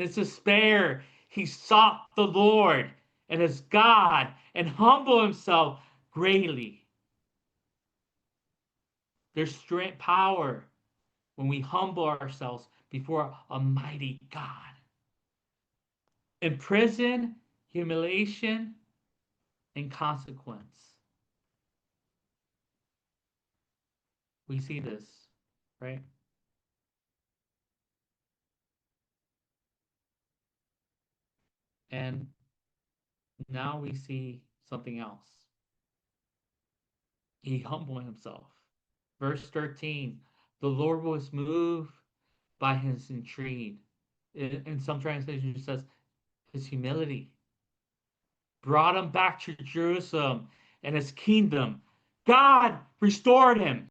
his despair, he sought the Lord and his God and humbled himself greatly. There's strength, power when we humble ourselves before a mighty God. In prison, humiliation, and consequence. We see this, right? And now we see something else. He humbled himself. Verse 13, the Lord was moved by his entreaty. In some translations, it says his humility. Brought him back to Jerusalem and his kingdom. God restored him.